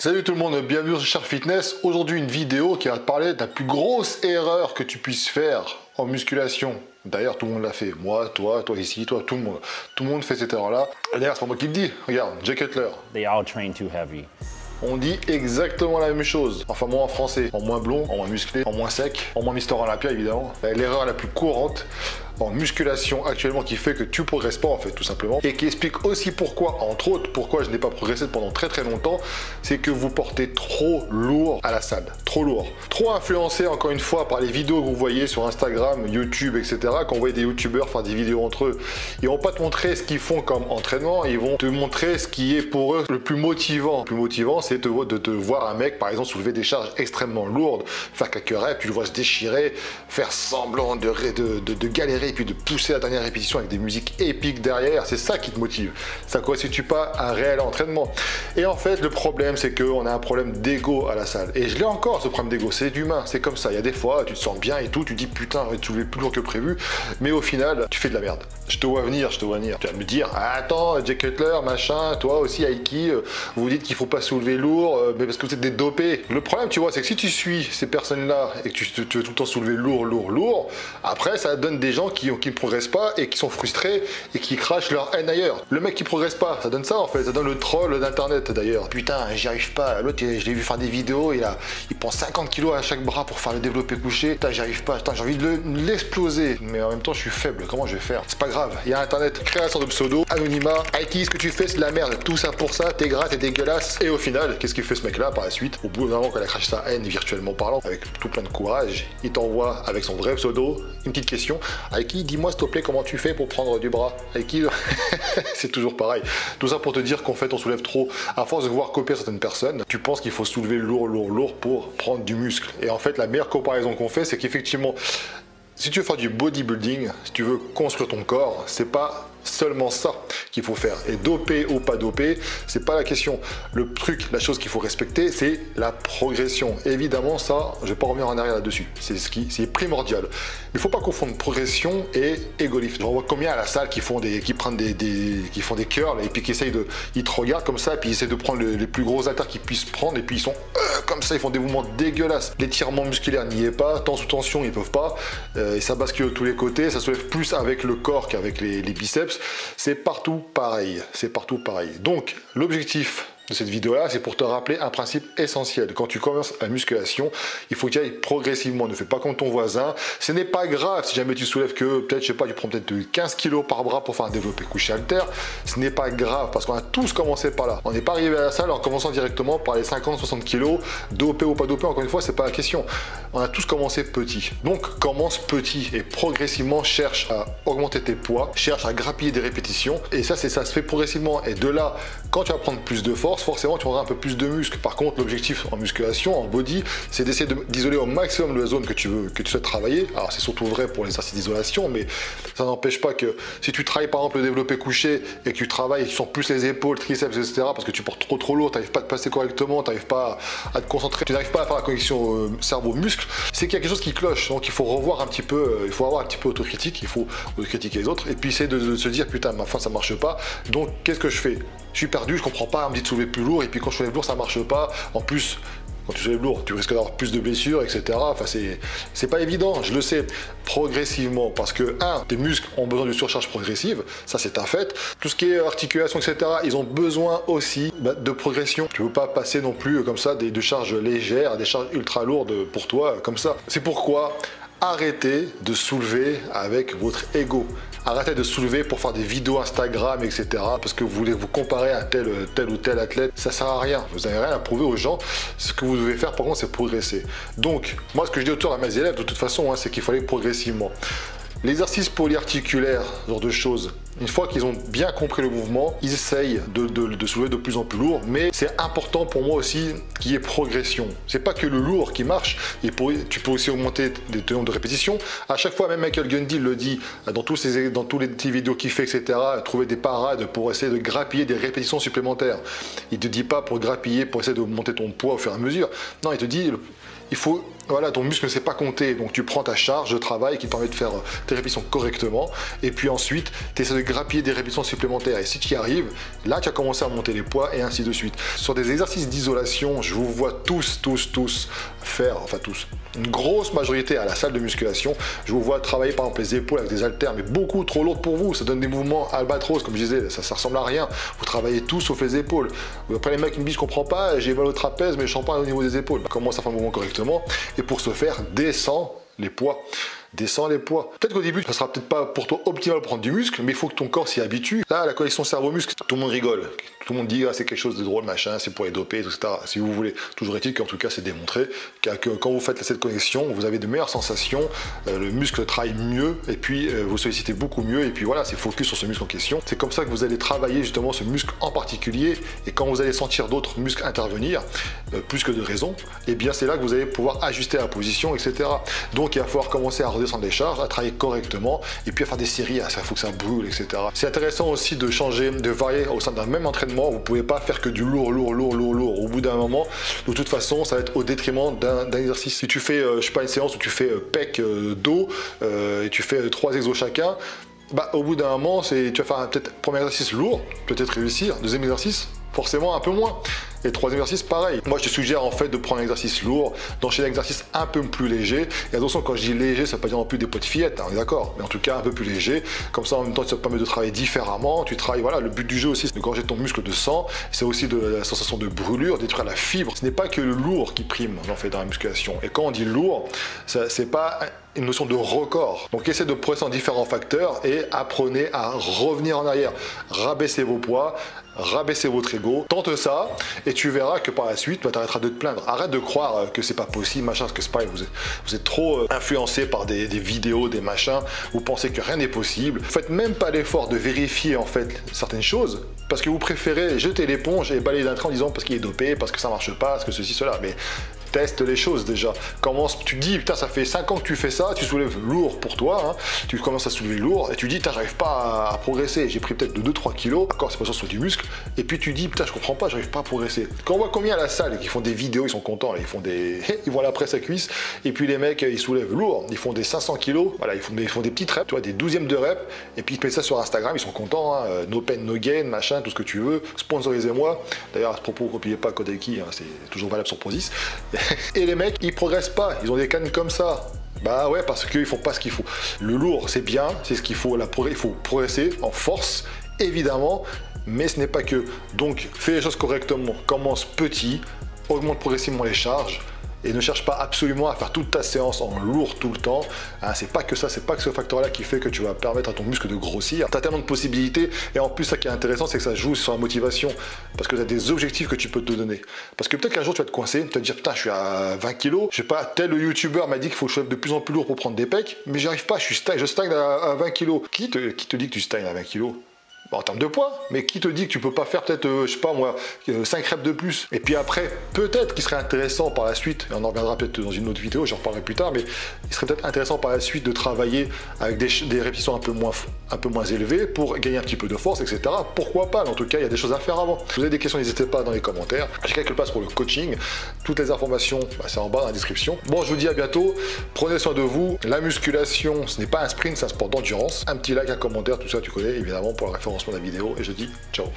Salut tout le monde, bienvenue sur Sharp Fitness. Aujourd'hui une vidéo qui va te parler de la plus grosse erreur que tu puisses faire en musculation. D'ailleurs tout le monde l'a fait, moi, toi ici, toi, tout le monde. Tout le monde fait cette erreur-là. D'ailleurs c'est pas moi qui le dis, regarde, Jay Cutler. They all train too heavy. On dit exactement la même chose, enfin moins en français, en moins blond, en moins musclé, en moins sec, en moins Mister Olympia évidemment. L'erreur la plus courante en musculation actuellement qui fait que tu progresses pas en fait tout simplement et qui explique aussi pourquoi, entre autres, pourquoi je n'ai pas progressé pendant très longtemps, c'est que vous portez trop lourd à la salle, trop lourd. Trop influencé encore une fois par les vidéos que vous voyez sur Instagram, YouTube, etc. Quand vous voyez des youtubeurs faire des vidéos entre eux, ils vont pas te montrer ce qu'ils font comme entraînement, ils vont te montrer ce qui est pour eux le plus motivant. Le plus motivant c'est de te voir un mec par exemple soulever des charges extrêmement lourdes, faire quelques reps, tu le vois se déchirer, faire semblant de galérer et puis de pousser la dernière répétition avec des musiques épiques derrière, c'est ça qui te motive. Ça ne constitue pas un réel entraînement. Et en fait, le problème, c'est qu'on a un problème d'ego à la salle. Et je l'ai encore, ce problème d'ego, c'est humain, c'est comme ça. Il y a des fois, tu te sens bien et tout, tu dis putain, tu soulever plus lourd que prévu, mais au final, tu fais de la merde. Je te vois venir. Tu vas me dire, ah, attends, Jay Cutler, machin, toi aussi, Aiki, vous dites qu'il faut pas soulever lourd, mais parce que vous êtes des dopés. Le problème, tu vois, c'est que si tu suis ces personnes-là et que tu veux tout le temps soulever lourd, après, ça donne des gens qui ne progressent pas et qui sont frustrés et qui crachent leur haine ailleurs. Le mec qui progresse pas, ça donne ça en fait, ça donne le troll d'internet d'ailleurs. Putain, j'y arrive pas, l'autre je l'ai vu faire des vidéos, il prend 50 kilos à chaque bras pour faire le développé couché. Putain, j'y arrive pas, j'ai envie de l'exploser. Mais en même temps, je suis faible, comment je vais faire? C'est pas grave, il y a internet, création de pseudo, anonymat, Aiki, ce que tu fais c'est de la merde, tout ça pour ça, t'es gras, t'es dégueulasse. Et au final, qu'est-ce qu'il fait ce mec là par la suite? Au bout d'un moment, quand il a craché sa haine virtuellement parlant, avec tout plein de courage, il t'envoie avec son vrai pseudo une petite question. Aiki, dis-moi s'il te plaît comment tu fais pour prendre du bras. Aiki, c'est toujours pareil. Tout ça pour te dire qu'en fait on soulève trop. À force de voir copier certaines personnes, tu penses qu'il faut soulever lourd pour prendre du muscle. Et en fait la meilleure comparaison qu'on fait, c'est qu'effectivement, si tu veux faire du bodybuilding, si tu veux construire ton corps, c'est pas seulement ça qu'il faut faire. Et dopé ou pas dopé, c'est pas la question. Le truc, la chose qu'il faut respecter, c'est la progression. Évidemment, ça, je vais pas revenir en arrière là-dessus. C'est primordial. Il faut pas confondre progression et ego-lift. J'en vois combien à la salle qui prennent qui font des curls et puis qui essayent ils te regardent comme ça et puis ils essaient de prendre les plus gros haltères qu'ils puissent prendre et puis ils sont comme ça, ils font des mouvements dégueulasses. L'étirement musculaire n'y est pas, temps sous tension, ils peuvent pas. Et ça bascule de tous les côtés, ça soulève plus avec le corps qu'avec les biceps. C'est partout pareil, c'est partout pareil. Donc l'objectif de cette vidéo-là, c'est pour te rappeler un principe essentiel. Quand tu commences la musculation, il faut que tu ailles progressivement. Ne fais pas comme ton voisin. Ce n'est pas grave si jamais tu soulèves que peut-être, je sais pas, tu prends peut-être 15 kg par bras pour faire un développé couché haltère. Ce n'est pas grave parce qu'on a tous commencé par là. On n'est pas arrivé à la salle en commençant directement par les 50-60 kg, dopé ou pas dopé. Encore une fois, c'est pas la question. On a tous commencé petit. Donc commence petit et progressivement cherche à augmenter tes poids, cherche à grappiller des répétitions. Et ça se fait progressivement. Et de là, quand tu vas prendre plus de force, forcément tu auras un peu plus de muscle. Par contre, l'objectif en musculation, en body, c'est d'essayer d'isoler au maximum la zone que tu souhaites travailler. Alors c'est surtout vrai pour les exercices d'isolation, mais ça n'empêche pas que si tu travailles par exemple le développé couché et que tu travailles et que tu sens plus les épaules, triceps, etc. parce que tu portes trop lourd, tu n'arrives pas à te passer correctement, tu n'arrives pas à te concentrer, tu n'arrives pas à faire la connexion cerveau-muscle, c'est qu'il y a quelque chose qui cloche. Donc il faut revoir un petit peu, il faut avoir un petit peu autocritique, il faut critiquer les autres et puis essayer de se dire putain, ma fin ça marche pas. Donc qu'est-ce que je fais? Je suis perdu, je comprends pas, on me dit de soulever plus lourd et puis quand je soulève lourd ça marche pas. En plus, quand tu soulèves lourd, tu risques d'avoir plus de blessures, etc. Enfin, c'est pas évident, je le sais. Progressivement, parce que tes muscles ont besoin de surcharge progressive, ça c'est un fait. Tout ce qui est articulation, etc., ils ont besoin aussi de progression. Tu ne veux pas passer non plus comme ça de charges légères à des charges ultra lourdes pour toi, comme ça. C'est pourquoi arrêtez de soulever avec votre ego. Arrêtez de soulever pour faire des vidéos Instagram, etc. Parce que vous voulez vous comparer à tel ou tel athlète. Ça sert à rien. Vous n'avez rien à prouver aux gens. Ce que vous devez faire, par contre, c'est progresser. Donc, moi, ce que je dis autour à mes élèves, de toute façon, c'est qu'il faut aller progressivement. L'exercice polyarticulaire, ce genre de choses, une fois qu'ils ont bien compris le mouvement, ils essayent de soulever de plus en plus lourd, mais c'est important pour moi aussi qu'il y ait progression. C'est pas que le lourd qui marche, tu peux aussi augmenter le nombre de répétitions. À chaque fois, même Michael Gundy le dit dans tous les petites vidéos qu'il fait, etc., trouver des parades pour essayer de grappiller des répétitions supplémentaires. Il te dit pas pour grappiller, pour essayer de monter ton poids au fur et à mesure. Non, il te dit il faut voilà, ton muscle ne sait pas compter, donc tu prends ta charge de travail qui te permet de faire tes répétitions correctement, et puis ensuite, tu essaies de grappiller des répétitions supplémentaires, et si tu y arrives, là, tu as commencé à monter les poids, et ainsi de suite. Sur des exercices d'isolation, je vous vois tous faire, enfin tous, une grosse majorité à la salle de musculation, je vous vois travailler par exemple les épaules avec des haltères, mais beaucoup trop lourdes pour vous, ça donne des mouvements albatros, comme je disais, ça ressemble à rien, vous travaillez tout sauf les épaules. Après les mecs me disent, je comprends pas, j'ai mal au trapèze, mais je sens pas au niveau des épaules. Comment ça fait un mouvement correctement? Et pour ce faire, descends les poids. Descends les poids. Peut-être qu'au début, ça sera peut-être pas pour toi optimal de prendre du muscle, mais il faut que ton corps s'y habitue. Là, la connexion cerveau-muscle, tout le monde rigole. Tout le monde dit, ah, c'est quelque chose de drôle, machin, c'est pour les doper, etc. Si vous voulez. Toujours est-il qu'en tout cas, c'est démontré que quand vous faites cette connexion, vous avez de meilleures sensations, le muscle travaille mieux, et puis vous sollicitez beaucoup mieux, et puis voilà, c'est focus sur ce muscle en question. C'est comme ça que vous allez travailler justement ce muscle en particulier, et quand vous allez sentir d'autres muscles intervenir, plus que de raison, et bien c'est là que vous allez pouvoir ajuster la position, etc. Donc il va falloir commencer à redescendre les charges, à travailler correctement, et puis à faire des séries, il faut que ça brûle, etc. C'est intéressant aussi de changer, de varier au sein d'un même entraînement. Vous pouvez pas faire que du lourd. Au bout d'un moment, de toute façon, ça va être au détriment d'un exercice. Si tu fais, je sais pas, une séance où tu fais pec, dos, et tu fais 3 exos chacun, bah au bout d'un moment, tu vas faire peut-être premier exercice lourd, peut-être réussir, deuxième exercice, forcément un peu moins. Et troisième exercice, pareil. Moi, je te suggère en fait de prendre un exercice lourd, d'enchaîner un exercice un peu plus léger. Et attention, quand je dis léger, ça ne veut pas dire non plus des poids de fillette, hein, d'accord. Mais en tout cas, un peu plus léger. Comme ça, en même temps, ça te permet de travailler différemment. Tu travailles, voilà, le but du jeu aussi, c'est de gorger ton muscle de sang. C'est aussi de la sensation de brûlure, détruire la fibre. Ce n'est pas que le lourd qui prime, en fait, dans la musculation. Et quand on dit lourd, c'est pas une notion de record. Donc, essayez de progresser en différents facteurs et apprenez à revenir en arrière. Rabaissez vos poids, rabaissez votre ego, tente ça et tu verras que par la suite, tu arrêteras de te plaindre. Arrête de croire que c'est pas possible, machin, parce que c'est pareil, vous êtes trop influencé par des vidéos, des machins, vous pensez que rien n'est possible. Faites même pas l'effort de vérifier en fait certaines choses, parce que vous préférez jeter l'éponge et balayer d'un train en disant parce qu'il est dopé, parce que ça marche pas, parce que ceci, cela. Mais teste les choses déjà. Commence, tu te dis, putain, ça fait 5 ans que tu fais ça, tu soulèves lourd pour toi, hein, tu commences à soulever lourd et tu dis, putain, j'arrive pas à progresser, j'ai pris peut-être de 2-3 kilos, d'accord, c'est pas sur du muscle, et puis tu dis, putain, je comprends pas, j'arrive pas à progresser. Quand on voit combien à la salle qui font des vidéos, ils sont contents, là, ils vont à la presse à cuisse, et puis les mecs, ils soulèvent lourd, ils font des 500 kilos, voilà, ils font des petites reps, tu vois, des 12e de reps, et puis ils mettent ça sur Instagram, ils sont contents, hein, no pain, no gain, machin, tout ce que tu veux, sponsorisez-moi. D'ailleurs, à ce propos, copiez pas Kodaki, hein, c'est toujours valable sur Prozis. Et les mecs, ils progressent pas, ils ont des cannes comme ça. Bah ouais, parce qu'ils font pas ce qu'il faut. Le lourd, c'est bien, c'est ce qu'il faut, il faut progresser en force, évidemment, mais ce n'est pas que. Donc, fais les choses correctement, commence petit, augmente progressivement les charges, et ne cherche pas absolument à faire toute ta séance en lourd tout le temps. Hein, c'est pas que ça, c'est pas que ce facteur-là qui fait que tu vas permettre à ton muscle de grossir. Tu as tellement de possibilités, et en plus, ça qui est intéressant, c'est que ça joue sur la motivation, parce que tu as des objectifs que tu peux te donner. Parce que peut-être qu'un jour, tu vas te coincer, tu vas te dire, putain, je suis à 20 kilos, je sais pas, tel youtubeur m'a dit qu'il faut que je soulève de plus en plus lourd pour prendre des pecs, mais j'y arrive pas, je stagne à 20 kilos. Qui te dit que tu stagnes à 20 kilos? En termes de poids, mais qui te dit que tu peux pas faire peut-être, je sais pas moi, 5 reps de plus? Et puis après, peut-être qu'il serait intéressant par la suite, et on en reviendra peut-être dans une autre vidéo, j'en reparlerai plus tard, mais il serait peut-être intéressant par la suite de travailler avec des répétitions un peu moins élevées pour gagner un petit peu de force, etc. Pourquoi pas? Mais en tout cas, il y a des choses à faire avant. Si vous avez des questions, n'hésitez pas dans les commentaires. J'ai quelques places pour le coaching. Toutes les informations, c'est en bas dans la description. Bon, je vous dis à bientôt. Prenez soin de vous. La musculation, ce n'est pas un sprint, c'est un sport d'endurance. Un petit like, un commentaire, tout ça, tu connais, évidemment, pour la référencement de la vidéo. Et je dis ciao.